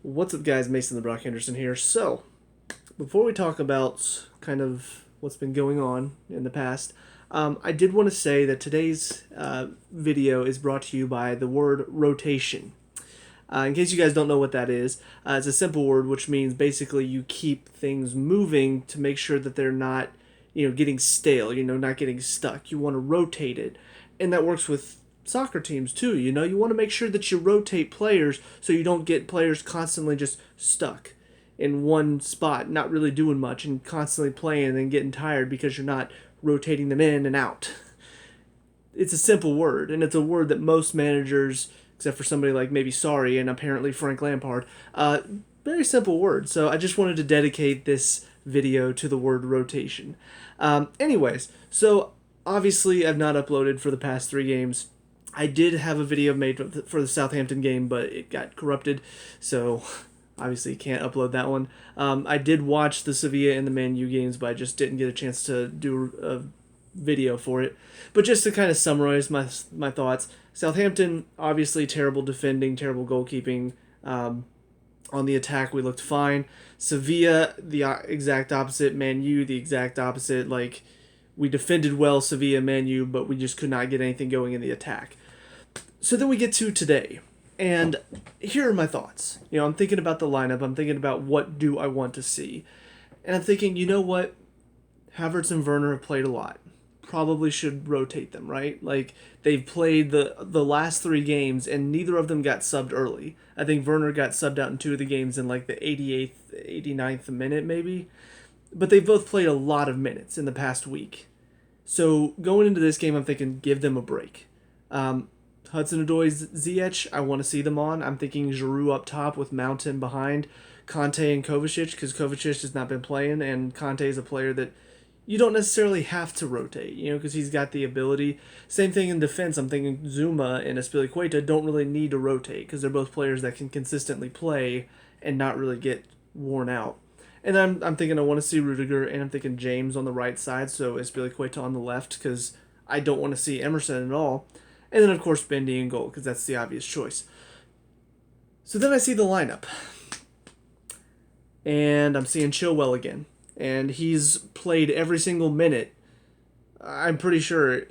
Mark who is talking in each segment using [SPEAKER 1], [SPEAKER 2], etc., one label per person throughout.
[SPEAKER 1] What's up, guys? Mason the Brock Henderson here. So, before we talk about kind of what's been going on in the past, I did want to say that today's video is brought to you by the word rotation. In case you guys don't know what that is, it's a simple word which means basically you keep things moving to make sure that they're not, getting stale, not getting stuck. You want to rotate it. And that works with soccer teams too. You want to make sure that you rotate players so you don't get players constantly just stuck in one spot, not really doing much and constantly playing and then getting tired because you're not rotating them in and out. It's a simple word, and it's a word that most managers, except for somebody like maybe Sorry and apparently Frank Lampard, very simple word. So I just wanted to dedicate this video to the word rotation. Anyways, so obviously I've not uploaded for the past 3 games. I did have a video made for the Southampton game, but it got corrupted, so obviously can't upload that one. I did watch the Sevilla and the Man U games, but I just didn't get a chance to do a video for it. But just to kind of summarize my thoughts, Southampton, obviously terrible defending, terrible goalkeeping. On the attack, we looked fine. Sevilla, the exact opposite. Man U, the exact opposite. Like, we defended well, Sevilla, Man U, but we just could not get anything going in the attack. So then we get to today, and here are my thoughts. I'm thinking about the lineup. I'm thinking about what do I want to see. And I'm thinking, you know what? Havertz and Werner have played a lot. Probably should rotate them, right? Like, they've played the last 3 games, and neither of them got subbed early. I think Werner got subbed out in 2 of the games in, like, the 88th, 89th minute, maybe. But they've both played a lot of minutes in the past week. So, going into this game, I'm thinking, give them a break. Hudson-Odoi's Ziyech, I want to see them on. I'm thinking Giroud up top with Mountain behind Kanté and Kovacic, because Kovacic has not been playing, and Kanté is a player that you don't necessarily have to rotate, because he's got the ability. Same thing in defense. I'm thinking Zuma and Azpilicueta don't really need to rotate, because they're both players that can consistently play and not really get worn out. And I'm thinking I want to see Rudiger, and I'm thinking James on the right side, so Azpilicueta on the left, because I don't want to see Emerson at all. And then, of course, Bendy in goal, because that's the obvious choice. So then I see the lineup. And I'm seeing Chilwell again. And he's played every single minute, I'm pretty sure,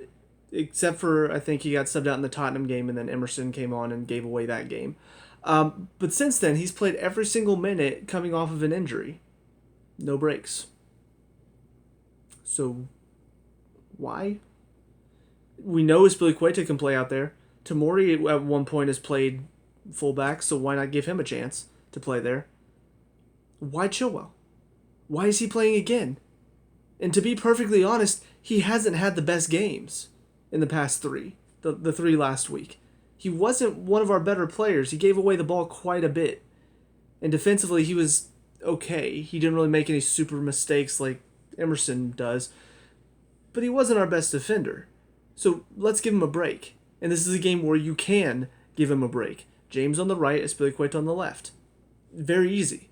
[SPEAKER 1] except for I think he got subbed out in the Tottenham game, and then Emerson came on and gave away that game. But since then, he's played every single minute coming off of an injury. No breaks. So, why? We know Azpilicueta can play out there. Tomori at one point has played fullback, so why not give him a chance to play there? Why Chilwell? Why is he playing again? And to be perfectly honest, he hasn't had the best games in the past 3, the 3 last week. He wasn't one of our better players. He gave away the ball quite a bit. And defensively, he was okay. He didn't really make any super mistakes like Emerson does. But he wasn't our best defender. So let's give him a break. And this is a game where you can give him a break. James on the right, Azpilicueta on the left. Very easy.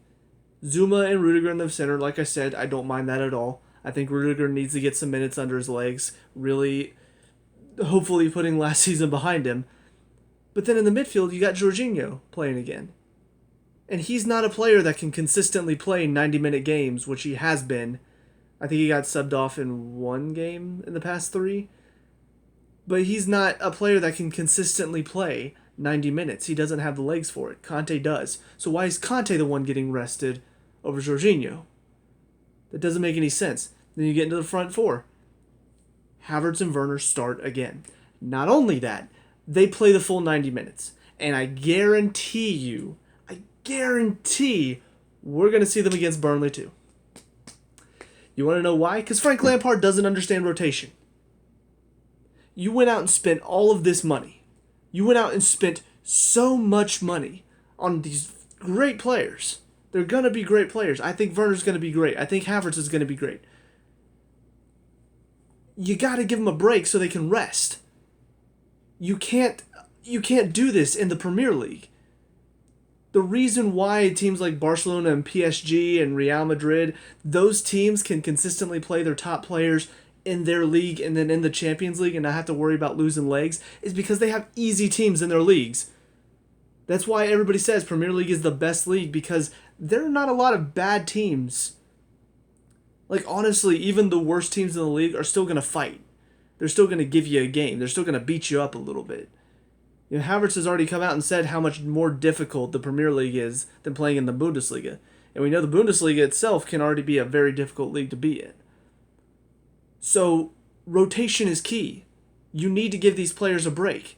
[SPEAKER 1] Zuma and Rudiger in the center, like I said, I don't mind that at all. I think Rudiger needs to get some minutes under his legs, really, hopefully putting last season behind him. But then in the midfield, you got Jorginho playing again. And he's not a player that can consistently play 90-minute games, which he has been. I think he got subbed off in 1 game in the past 3. But he's not a player that can consistently play 90 minutes. He doesn't have the legs for it. Kanté does. So why is Kanté the one getting rested over Jorginho? That doesn't make any sense. Then you get into the front 4. Havertz and Werner start again. Not only that, they play the full 90 minutes. And I guarantee we're going to see them against Burnley too. You want to know why? Because Frank Lampard doesn't understand rotation. You went out and spent all of this money. You went out and spent so much money on these great players. They're going to be great players. I think Werner's going to be great. I think Havertz is going to be great. You got to give them a break so they can rest. You can't do this in the Premier League. The reason why teams like Barcelona and PSG and Real Madrid, those teams can consistently play their top players in their league and then in the Champions League and not have to worry about losing legs is because they have easy teams in their leagues. That's why everybody says Premier League is the best league, because there are not a lot of bad teams. Like, honestly, even the worst teams in the league are still going to fight. They're still going to give you a game. They're still going to beat you up a little bit. You know, Havertz has already come out and said how much more difficult the Premier League is than playing in the Bundesliga. And we know the Bundesliga itself can already be a very difficult league to be in. So, rotation is key. You need to give these players a break.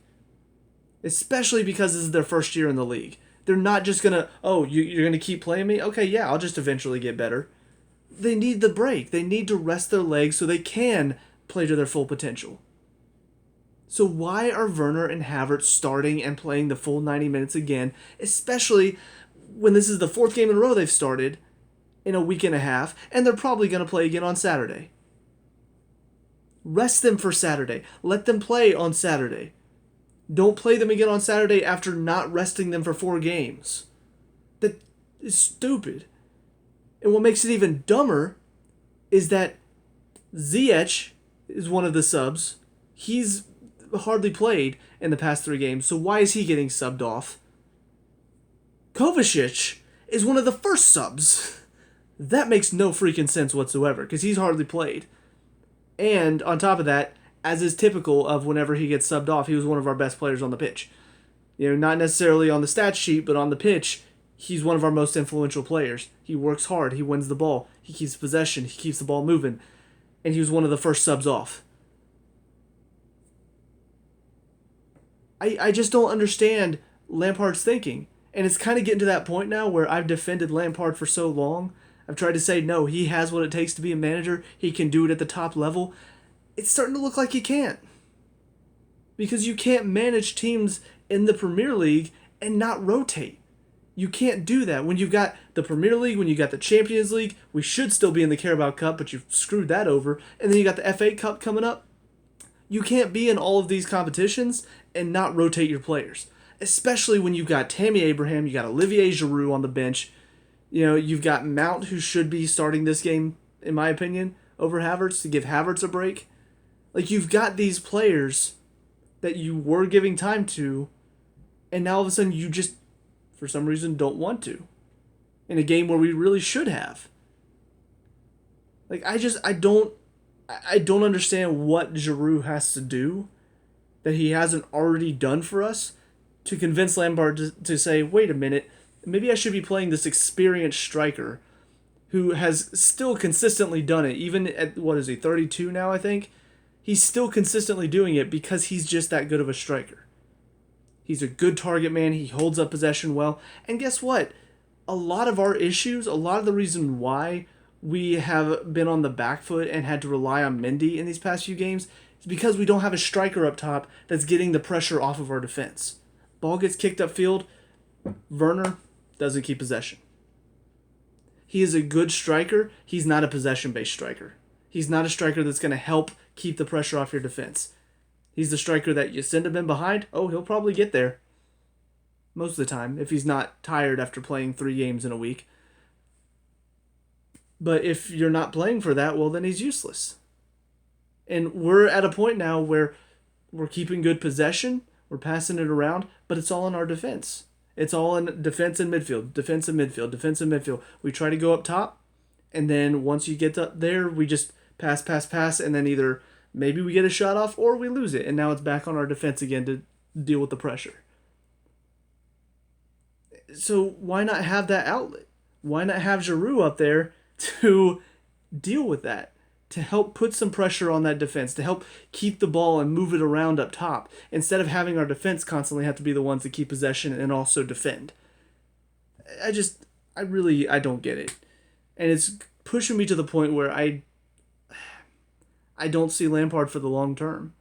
[SPEAKER 1] Especially because this is their first year in the league. They're not just going to, oh, you're going to keep playing me? Okay, yeah, I'll just eventually get better. They need the break. They need to rest their legs so they can play to their full potential. So why are Werner and Havertz starting and playing the full 90 minutes again, especially when this is the fourth game in a row they've started in a week and a half, and they're probably going to play again on Saturday? Rest them for Saturday. Let them play on Saturday. Don't play them again on Saturday after not resting them for 4 games. That is stupid. And what makes it even dumber is that Ziyech is one of the subs. He's hardly played in the past 3 games, so why is he getting subbed off? Kovacic is one of the first subs. That makes no freaking sense whatsoever, because he's hardly played. And on top of that, as is typical of whenever he gets subbed off, he was one of our best players on the pitch. You know, not necessarily on the stat sheet, but on the pitch, he's one of our most influential players. He works hard, he wins the ball, he keeps possession, he keeps the ball moving, and he was one of the first subs off. I just don't understand Lampard's thinking. And it's kind of getting to that point now where I've defended Lampard for so long. I've tried to say, no, he has what it takes to be a manager. He can do it at the top level. It's starting to look like he can't. Because you can't manage teams in the Premier League and not rotate. You can't do that. When you've got the Premier League, when you've got the Champions League, we should still be in the Carabao Cup, but you've screwed that over. And then you got the FA Cup coming up. You can't be in all of these competitions and not rotate your players. Especially when you've got Tammy Abraham, you got Olivier Giroud on the bench. You know, you've got Mount, who should be starting this game, in my opinion, over Havertz, to give Havertz a break. Like, you've got these players that you were giving time to, and now all of a sudden you just, for some reason, don't want to. In a game where we really should have. Like, I don't understand what Giroud has to do that he hasn't already done for us to convince Lampard to say, wait a minute, maybe I should be playing this experienced striker who has still consistently done it, even at, 32 now, I think? He's still consistently doing it because he's just that good of a striker. He's a good target man, he holds up possession well, and guess what? A lot of our issues, a lot of the reason why we have been on the back foot and had to rely on Mendy in these past few games is because we don't have a striker up top that's getting the pressure off of our defense. Ball gets kicked upfield, Werner doesn't keep possession. He is a good striker, he's not a possession-based striker. He's not a striker that's going to help keep the pressure off your defense. He's the striker that you send him in behind, oh, he'll probably get there. Most of the time, if he's not tired after playing 3 games in a week. But if you're not playing for that, well, then he's useless. And we're at a point now where we're keeping good possession, we're passing it around, but it's all in our defense. It's all in defense and midfield, defense and midfield, defense and midfield. We try to go up top, and then once you get up there, we just pass, and then either maybe we get a shot off or we lose it, and now it's back on our defense again to deal with the pressure. So why not have that outlet? Why not have Giroud up there to deal with that, to help put some pressure on that defense, to help keep the ball and move it around up top, instead of having our defense constantly have to be the ones that keep possession and also defend? I don't get it. And it's pushing me to the point where I don't see Lampard for the long term.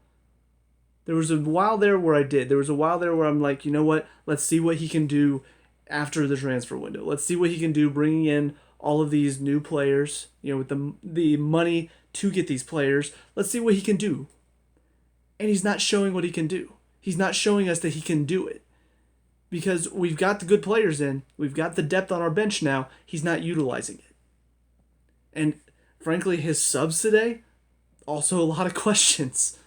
[SPEAKER 1] There was a while there where I did. There was a while there where I'm like, you know what? Let's see what he can do after the transfer window. Let's see what he can do bringing in all of these new players, you know, with the money to get these players. Let's see what he can do. And he's not showing what he can do. He's not showing us that he can do it. Because we've got the good players in. We've got the depth on our bench now. He's not utilizing it. And frankly, his subs today, also a lot of questions.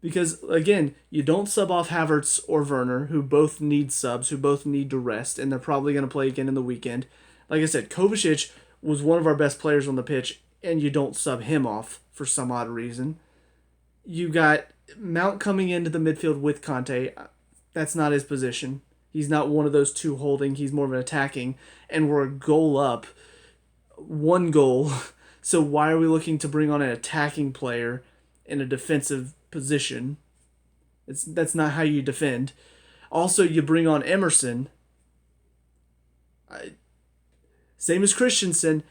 [SPEAKER 1] Because, again, you don't sub off Havertz or Werner, who both need subs, who both need to rest, and they're probably going to play again in the weekend. Like I said, Kovacic was one of our best players on the pitch, and you don't sub him off for some odd reason. You got Mount coming into the midfield with Conte. That's not his position. He's not one of those two holding. He's more of an attacking, and we're a goal up. One goal. So why are we looking to bring on an attacking player in a defensive position? That's not how you defend. Also, you bring on Emerson. Same as Christensen.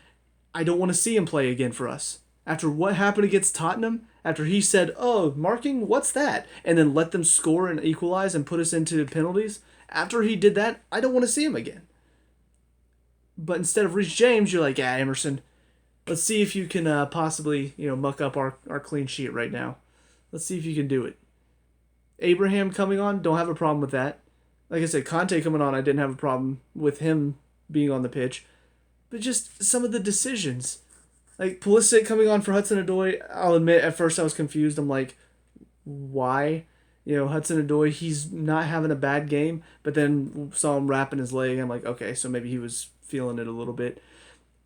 [SPEAKER 1] I don't want to see him play again for us. After what happened against Tottenham, after he said, "Oh, marking, what's that?" and then let them score and equalize and put us into penalties, after he did that, I don't want to see him again. But instead of Reece James, you're like, Emerson, let's see if you can possibly, muck up our clean sheet right now. Let's see if you can do it. Abraham coming on, don't have a problem with that. Like I said, Conte coming on, I didn't have a problem with him being on the pitch. But just some of the decisions. Like Pulisic coming on for Hudson-Odoi, I'll admit at first I was confused. I'm like, why? Hudson-Odoi, he's not having a bad game, but then saw him wrapping his leg. I'm like, okay, so maybe he was feeling it a little bit.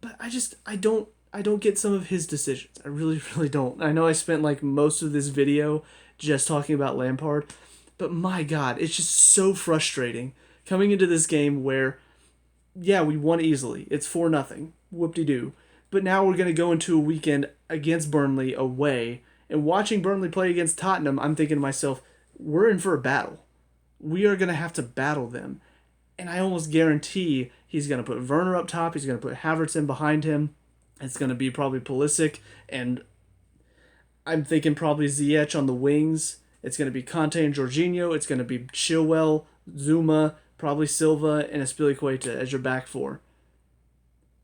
[SPEAKER 1] But I don't get some of his decisions. I really, really don't. I know I spent like most of this video just talking about Lampard, but my God, it's just so frustrating coming into this game where, yeah, we won easily. It's 4-0. Whoop-de-doo. But now we're going to go into a weekend against Burnley away, and watching Burnley play against Tottenham, I'm thinking to myself, we're in for a battle. We are going to have to battle them. And I almost guarantee he's going to put Werner up top. He's going to put Havertz in behind him. It's going to be probably Pulisic, and I'm thinking probably Ziyech on the wings. It's going to be Conte and Jorginho. It's going to be Chilwell, Zuma, probably Silva, and Azpilicueta as your back four.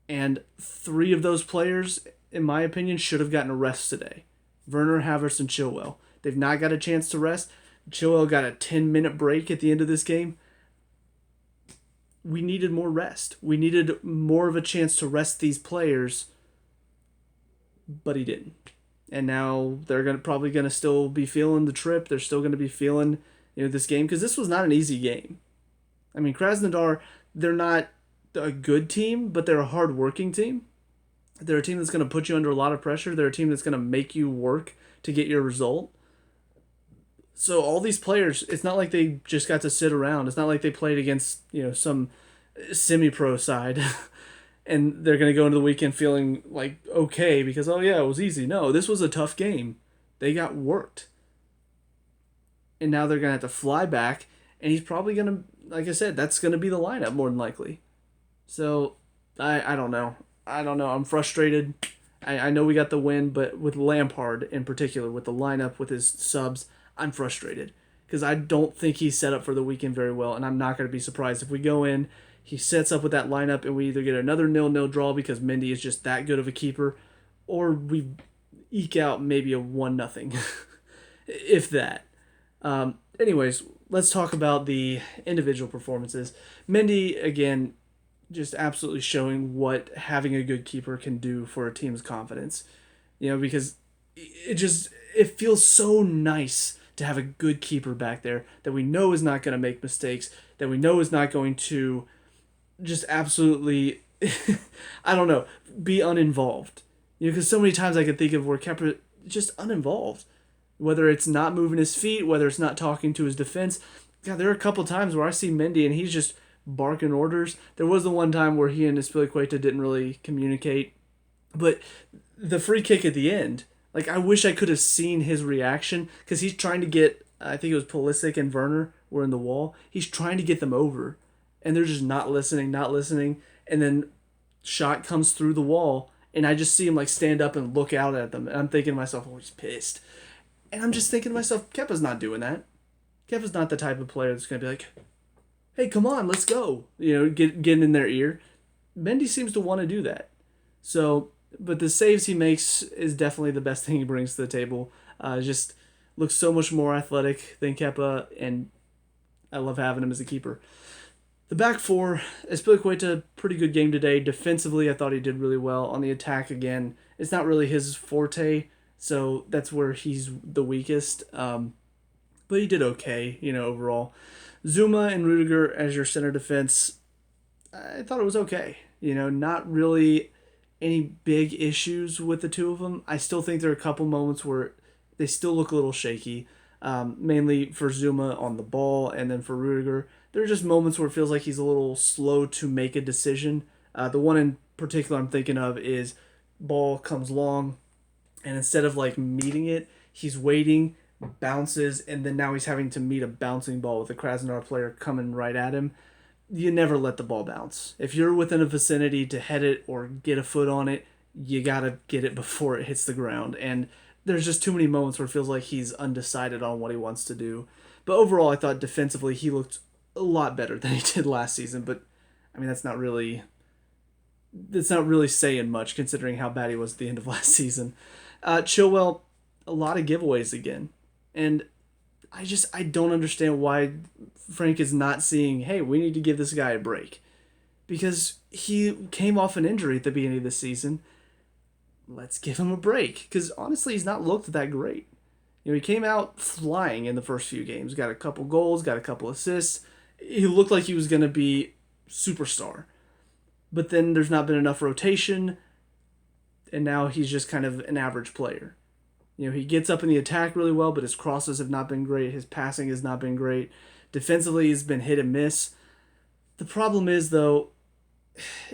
[SPEAKER 1] And 3 of those players, in my opinion, should have gotten a rest today. Werner, Havertz, and Chilwell. They've not got a chance to rest. Chilwell got a 10-minute break at the end of this game. We needed more rest. We needed more of a chance to rest these players, but he didn't. And now they're probably going to still be feeling the trip. They're still going to be feeling this game, because this was not an easy game. I mean, Krasnodar, they're not a good team, but they're a hard-working team. They're a team that's going to put you under a lot of pressure. They're a team that's going to make you work to get your result. So all these players, it's not like they just got to sit around. It's not like they played against, some semi-pro side and they're going to go into the weekend feeling like okay because, oh yeah, it was easy. No, this was a tough game. They got worked. And now they're going to have to fly back, and he's probably going to, like I said, that's going to be the lineup more than likely. So, I don't know. I'm frustrated. I know we got the win, but with Lampard in particular, with the lineup, with his subs, I'm frustrated. Because I don't think he's set up for the weekend very well, and I'm not going to be surprised if we go in, he sets up with that lineup, and we either get another 0-0 draw because Mendy is just that good of a keeper, or we eke out maybe a 1-0, if that. Anyways, let's talk about the individual performances. Mendy, again, just absolutely showing what having a good keeper can do for a team's confidence. Because it feels so nice to have a good keeper back there that we know is not going to make mistakes, that we know is not going to just absolutely, I don't know, be uninvolved. Because so many times I can think of where Kepa just uninvolved. Whether it's not moving his feet, whether it's not talking to his defense. God, there are a couple times where I see Mendy and he's just barking orders. There was the one time where he and Azpilicueta didn't really communicate. But the free kick at the end, like I wish I could have seen his reaction, because he's trying to get, I think it was Pulisic and Werner were in the wall. He's trying to get them over, and they're just not listening. And then shot comes through the wall, and I just see him like stand up and look out at them. And I'm thinking to myself, oh, he's pissed. And I'm just thinking to myself, Kepa's not doing that. Kepa's not the type of player that's going to be like, hey, come on, let's go. Getting in their ear. Mendy seems to want to do that. So, but the saves he makes is definitely the best thing he brings to the table. Just looks so much more athletic than Kepa, and I love having him as a keeper. The back four, Azpilicueta, pretty good game today. Defensively, I thought he did really well. On the attack, again, it's not really his forte, so that's where he's the weakest. but he did okay, overall. Zuma and Rudiger as your center defense, I thought it was okay. Not really any big issues with the two of them. I still think there are a couple moments where they still look a little shaky, mainly for Zuma on the ball, and then for Rudiger. There are just moments where it feels like he's a little slow to make a decision. The one in particular I'm thinking of is ball comes long, and instead of like meeting it, he's waiting, bounces, and then now he's having to meet a bouncing ball with a Krasnodar player coming right at him. You never let the ball bounce. If you're within a vicinity to head it or get a foot on it, you gotta get it before it hits the ground. And there's just too many moments where it feels like he's undecided on what he wants to do. But overall, I thought defensively he looked a lot better than he did last season. But I mean, that's not really saying much considering how bad he was at the end of last season. Chilwell, a lot of giveaways again, and I don't understand why Frank is not seeing, hey, we need to give this guy a break, because he came off an injury at the beginning of the season. Let's give him a break, because honestly, he's not looked that great. He came out flying in the first few games, got a couple goals, got a couple assists. He looked like he was going to be superstar, but then there's not been enough rotation, and now he's just kind of an average player. He gets up in the attack really well, but his crosses have not been great. His passing has not been great. Defensively, he's been hit and miss. The problem is, though,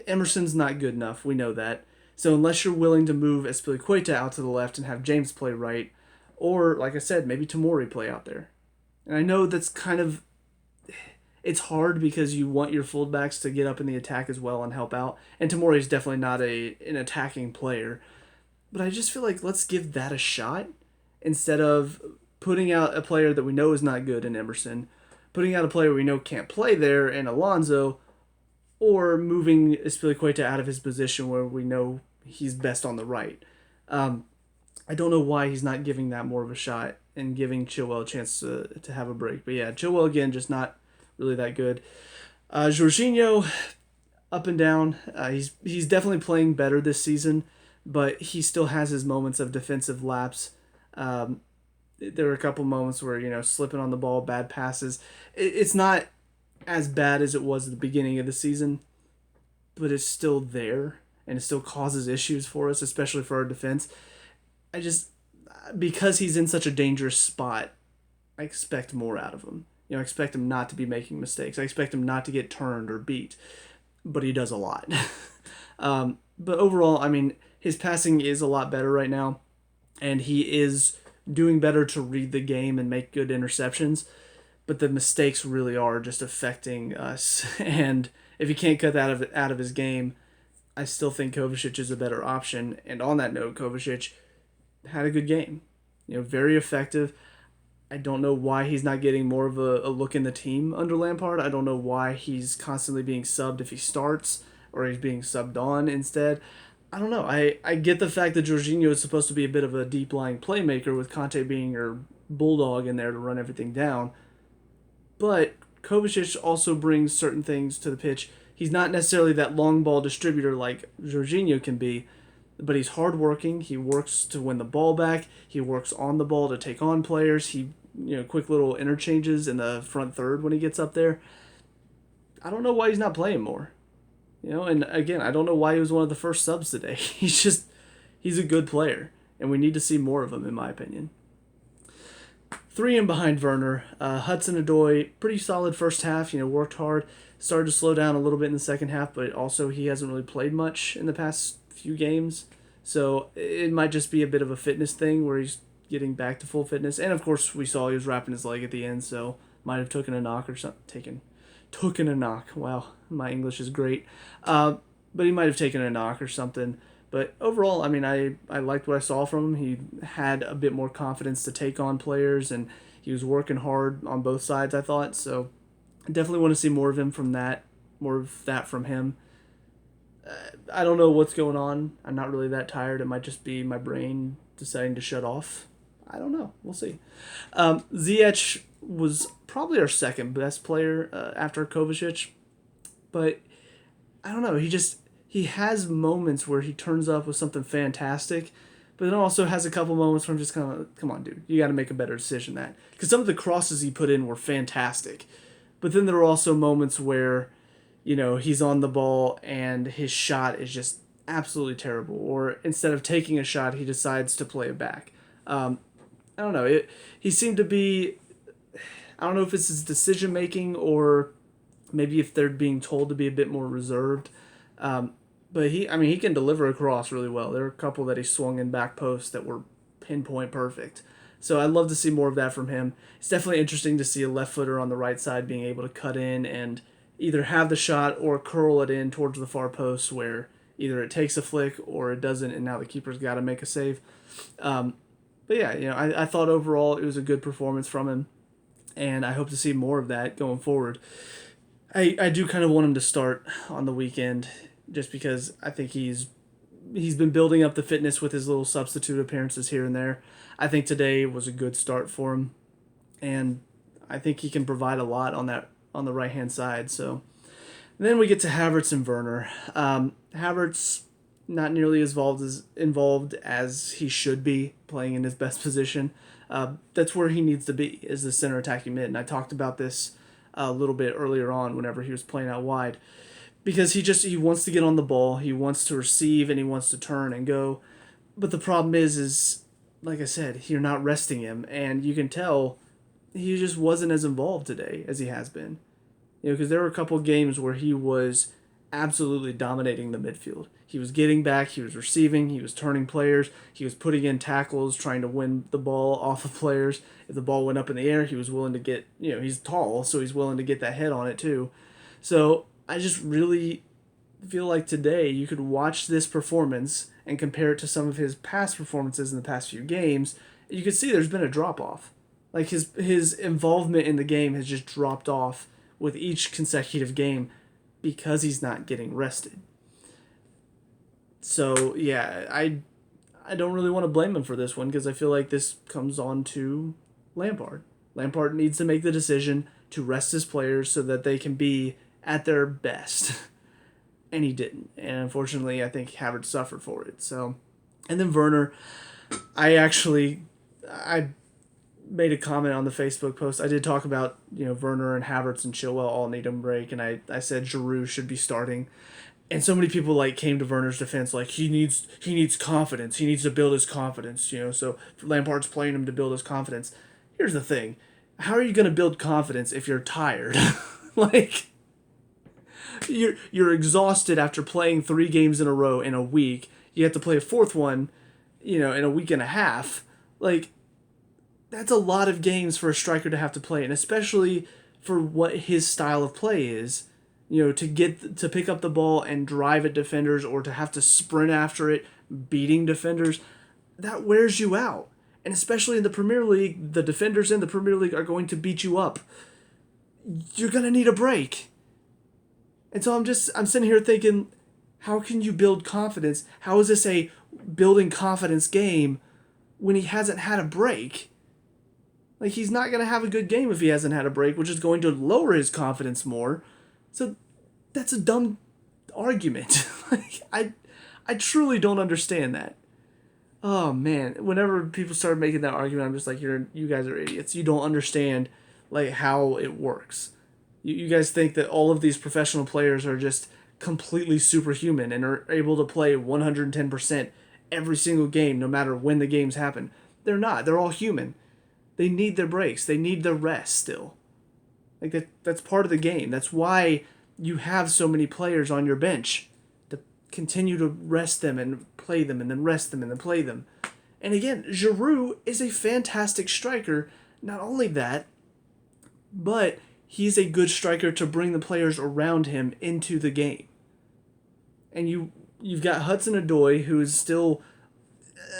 [SPEAKER 1] Emerson's not good enough. We know that. So unless you're willing to move Azpilicueta out to the left and have James play right, or, like I said, maybe Tomori play out there. And I know that's kind of... It's hard because you want your fullbacks to get up in the attack as well and help out. And Tomori is definitely not an attacking player. But I just feel like let's give that a shot instead of putting out a player that we know is not good in Emerson, putting out a player we know can't play there in Alonso, or moving Azpilicueta out of his position where we know he's best on the right. I don't know why he's not giving that more of a shot and giving Chilwell a chance to have a break. But yeah, Chilwell, again, just not really that good. Jorginho, up and down. He's definitely playing better this season, but he still has his moments of defensive lapse. There were a couple moments where, slipping on the ball, bad passes. It's not as bad as it was at the beginning of the season, but it's still there, and it still causes issues for us, especially for our defense. Because he's in such a dangerous spot, I expect more out of him. I expect him not to be making mistakes. I expect him not to get turned or beat, but he does a lot. But overall, I mean, his passing is a lot better right now, and he is doing better to read the game and make good interceptions, but the mistakes really are just affecting us. And if he can't cut that out of his game, I still think Kovacic is a better option. And on that note, Kovacic had a good game. Very effective. I don't know why he's not getting more of a look in the team under Lampard. I don't know why he's constantly being subbed if he starts, or he's being subbed on instead. I don't know. I get the fact that Jorginho is supposed to be a bit of a deep-lying playmaker with Conte being your bulldog in there to run everything down. But Kovacic also brings certain things to the pitch. He's not necessarily that long ball distributor like Jorginho can be, but he's hardworking. He works to win the ball back. He works on the ball to take on players. He, quick little interchanges in the front third when he gets up there. I don't know why he's not playing more. And again, I don't know why he was one of the first subs today. He's a good player, and we need to see more of him, in my opinion. 3 in behind Werner. Hudson-Odoi, pretty solid first half, worked hard. Started to slow down a little bit in the second half, but also he hasn't really played much in the past few games. So it might just be a bit of a fitness thing where he's getting back to full fitness. And of course, we saw he was wrapping his leg at the end, so might have taken a knock or something. Taken a knock. Wow, my English is great. But he might have taken a knock or something. But overall, I mean, I liked what I saw from him. He had a bit more confidence to take on players, and he was working hard on both sides, I thought. So I definitely want to see more of him from that, more of that from him. I don't know what's going on. I'm not really that tired. It might just be my brain deciding to shut off. I don't know. We'll see. Ziyech was probably our second best player after Kovacic, but I don't know. He has moments where he turns up with something fantastic, but then also has a couple moments where I'm just kind of, come on, dude, you got to make a better decision than that. Because some of the crosses he put in were fantastic. But then there were also moments where, he's on the ball and his shot is just absolutely terrible. Or instead of taking a shot, he decides to play it back. I don't know. He seemed to be, I don't know if it's his decision making or maybe if they're being told to be a bit more reserved. But he can deliver a cross really well. There are a couple that he swung in back post that were pinpoint perfect. So I'd love to see more of that from him. It's definitely interesting to see a left footer on the right side being able to cut in and either have the shot or curl it in towards the far post where either it takes a flick or it doesn't, and now the keeper's got to make a save. But yeah, I thought overall it was a good performance from him, and I hope to see more of that going forward. I do kind of want him to start on the weekend just because I think he's been building up the fitness with his little substitute appearances here and there. I think today was a good start for him, and I think he can provide a lot on the right-hand side. So then we get to Havertz and Werner. Havertz not nearly as involved as he should be playing in his best position. That's where he needs to be, is the center attacking mid. And I talked about this a little bit earlier on whenever he was playing out wide. Because he wants to get on the ball, he wants to receive, and he wants to turn and go. But the problem is like I said, you're not resting him. And you can tell he just wasn't as involved today as he has been. Because there were a couple games where he was absolutely dominating the midfield. He was getting back, he was receiving, he was turning players, he was putting in tackles, trying to win the ball off of players. If the ball went up in the air, he was willing to get, he's tall, so he's willing to get that head on it too. So I just really feel like today you could watch this performance and compare it to some of his past performances in the past few games. You could see there's been a drop-off. Like his involvement in the game has just dropped off with each consecutive game because he's not getting rested. So, yeah, I don't really want to blame him for this one because I feel like this comes on to Lampard. Lampard needs to make the decision to rest his players so that they can be at their best. And he didn't. And unfortunately, I think Havertz suffered for it. So, and then Werner, I made a comment on the Facebook post. I did talk about, Werner and Havertz and Chilwell all need a break, and I said Giroud should be starting. And so many people came to Werner's defense he needs confidence. He needs to build his confidence, so Lampard's playing him to build his confidence. Here's the thing. How are you going to build confidence if you're tired? You're exhausted after playing 3 games in a row in a week. You have to play a 4th one, in a week and a half. That's a lot of games for a striker to have to play, and especially for what his style of play is. To pick up the ball and drive at defenders or to have to sprint after it, beating defenders, that wears you out. And especially in the Premier League, the defenders in the Premier League are going to beat you up. You're going to need a break. And so I'm sitting here thinking, how can you build confidence? How is this a building confidence game when he hasn't had a break? He's not going to have a good game if he hasn't had a break, which is going to lower his confidence more. So that's a dumb argument. I truly don't understand that. Oh man, whenever people start making that argument, I'm just like, you guys are idiots. You don't understand how it works. You guys think that all of these professional players are just completely superhuman and are able to play 110% every single game, no matter when the games happen. They're not. They're all human. They need their breaks. They need their rest still. That's part of the game. That's why you have so many players on your bench to continue to rest them and play them and then rest them and then play them. And again, Giroud is a fantastic striker. Not only that, but he's a good striker to bring the players around him into the game. And you've got Hudson-Odoi, who is still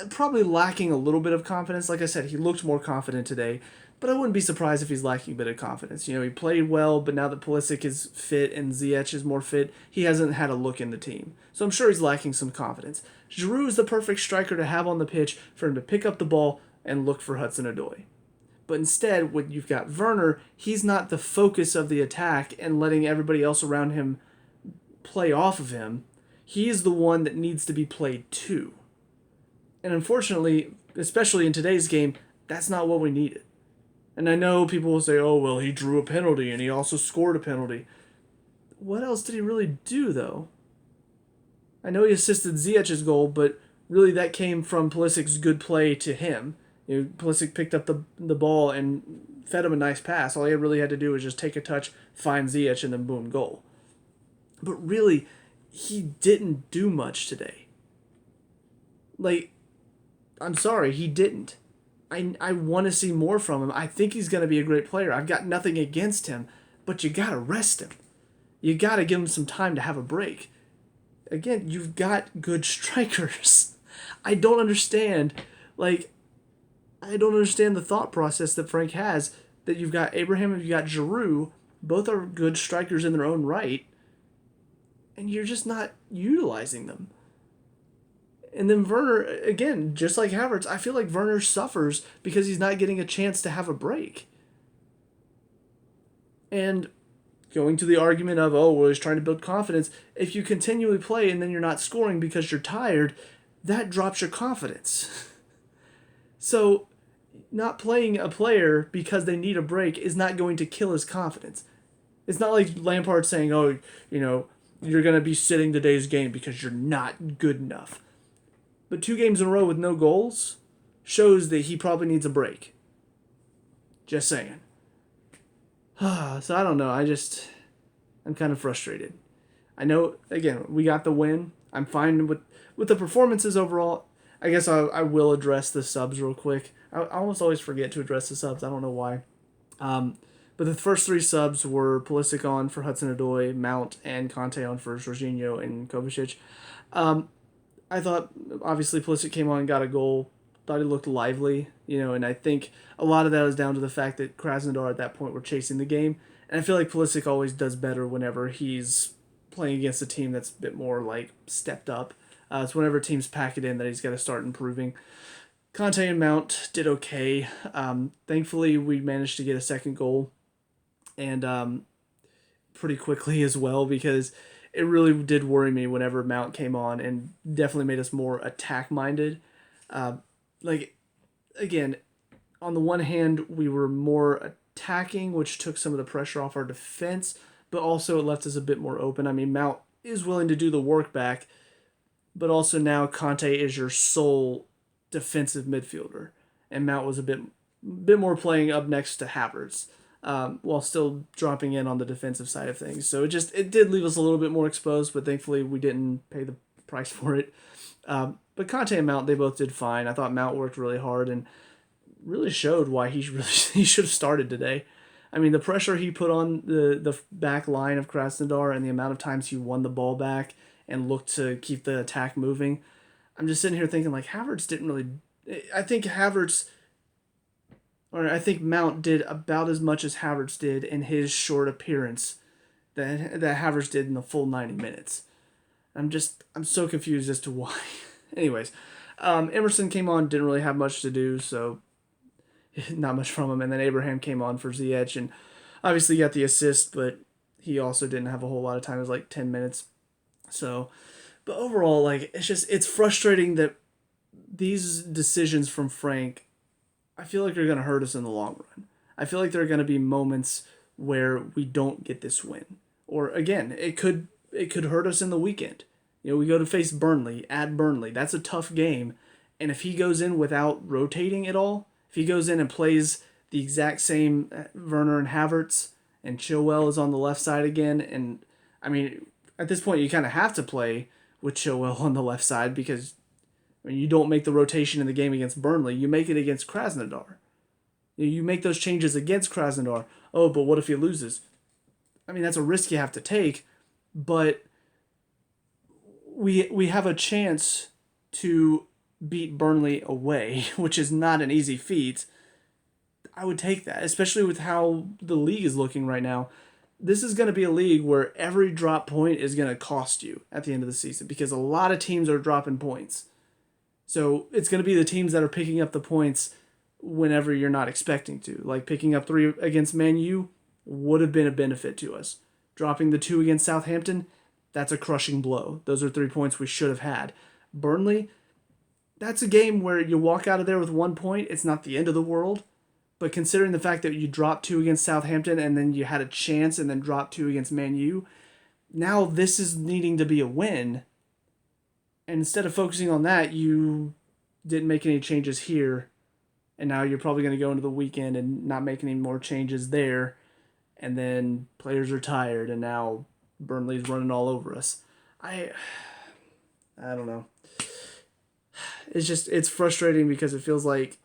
[SPEAKER 1] probably lacking a little bit of confidence. Like I said, he looked more confident today, but I wouldn't be surprised if he's lacking a bit of confidence. He played well, but now that Pulisic is fit and Ziyech is more fit, he hasn't had a look in the team. So I'm sure he's lacking some confidence. Giroud is the perfect striker to have on the pitch for him to pick up the ball and look for Hudson-Odoi. But instead, when you've got Werner, he's not the focus of the attack and letting everybody else around him play off of him. He is the one that needs to be played to. And unfortunately, especially in today's game, that's not what we needed. And I know people will say, oh, well, he drew a penalty and he also scored a penalty. What else did he really do, though? I know he assisted Ziyech's goal, but really that came from Pulisic's good play to him. Pulisic picked up the ball and fed him a nice pass. All he really had to do was just take a touch, find Ziyech, and then boom, goal. But really, he didn't do much today. Like, I'm sorry, he didn't. I want to see more from him. I think he's going to be a great player. I've got nothing against him, but you got to rest him. You got to give him some time to have a break. Again, you've got good strikers. I don't understand the thought process that Frank has, that you've got Abraham and you've got Giroud. Both are good strikers in their own right, and you're just not utilizing them. And then Werner, again, just like Havertz, I feel like Werner suffers because he's not getting a chance to have a break. And going to the argument of, oh, well, he's trying to build confidence, if you continually play and then you're not scoring because you're tired, that drops your confidence. So not playing a player because they need a break is not going to kill his confidence. It's not like Lampard saying, oh, you're going to be sitting today's game because you're not good enough. But 2 games in a row with no goals shows that he probably needs a break. Just saying. So I don't know. I'm kind of frustrated. I know, again, we got the win. I'm fine with the performances overall. I guess I will address the subs real quick. I almost always forget to address the subs. I don't know why. But the first 3 subs were Pulisic on for Hudson-Odoi, Mount, and Conte on for Jorginho and Kovacic. I thought, obviously, Pulisic came on and got a goal. Thought he looked lively, and I think a lot of that is down to the fact that Krasnodar at that point were chasing the game. And I feel like Pulisic always does better whenever he's playing against a team that's a bit more, stepped up. It's whenever teams pack it in that he's got to start improving. Conte and Mount did okay. Thankfully, we managed to get a second goal, and pretty quickly as well, because it really did worry me whenever Mount came on, and definitely made us more attack-minded. Again, on the one hand, we were more attacking, which took some of the pressure off our defense, but also it left us a bit more open. I mean, Mount is willing to do the work back, but also now Conte is your sole defensive midfielder, and Mount was a bit more playing up next to Havertz, while still dropping in on the defensive side of things. So it did leave us a little bit more exposed, but thankfully we didn't pay the price for it. But Conte and Mount, they both did fine. I thought Mount worked really hard and really showed why he should have started today. I mean, the pressure he put on the back line of Krasnodar and the amount of times he won the ball back and looked to keep the attack moving. I'm just sitting here thinking, Havertz didn't really... I think Mount did about as much as Havertz did in his short appearance that Havertz did in the full 90 minutes. I'm so confused as to why. Anyways, Emerson came on, didn't really have much to do, so not much from him. And then Abraham came on for Ziyech, and obviously got the assist, but he also didn't have a whole lot of time. It was 10 minutes. So, but overall, it's frustrating that these decisions from Frank, I feel like they're going to hurt us in the long run. I feel like there are going to be moments where we don't get this win. Or, again, it could hurt us in the weekend. We go to face Burnley, at Burnley. That's a tough game. And if he goes in without rotating at all, if he goes in and plays the exact same Werner and Havertz, and Chilwell is on the left side again, and, I mean, at this point you kind of have to play with Chilwell on the left side, because when you don't make the rotation in the game against Burnley, you make it against Krasnodar. You make those changes against Krasnodar. Oh, but what if he loses? I mean, that's a risk you have to take, but we have a chance to beat Burnley away, which is not an easy feat. I would take that, especially with how the league is looking right now. This is going to be a league where every drop point is going to cost you at the end of the season, because a lot of teams are dropping points. So it's going to be the teams that are picking up the points whenever you're not expecting to. Like picking up 3 against Man U would have been a benefit to us. Dropping the 2 against Southampton, that's a crushing blow. Those are 3 points we should have had. Burnley, that's a game where you walk out of there with 1 point. It's not the end of the world. But considering the fact that you dropped 2 against Southampton and then you had a chance and then dropped 2 against Man U, now this is needing to be a win. And instead of focusing on that, you didn't make any changes here. And now you're probably going to go into the weekend and not make any more changes there. And then players are tired, and now Burnley's running all over us. I don't know. It's frustrating because it feels like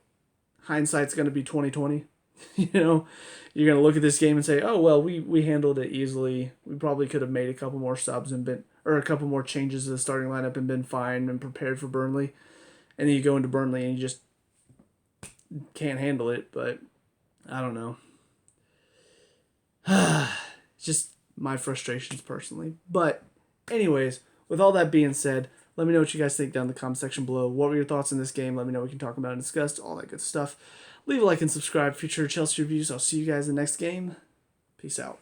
[SPEAKER 1] hindsight's going to be 2020. You know, you're going to look at this game and say, "Oh well, we handled it easily. We probably could have made a couple more subs and been or a couple more changes to the starting lineup and been fine and prepared for Burnley." And then you go into Burnley and you just can't handle it. But I don't know. It's just my frustrations personally. But anyways, with all that being said, let me know what you guys think down in the comment section below. What were your thoughts on this game? Let me know what we can talk about and discuss, all that good stuff. Leave a like and subscribe for future Chelsea reviews. I'll see you guys in the next game. Peace out.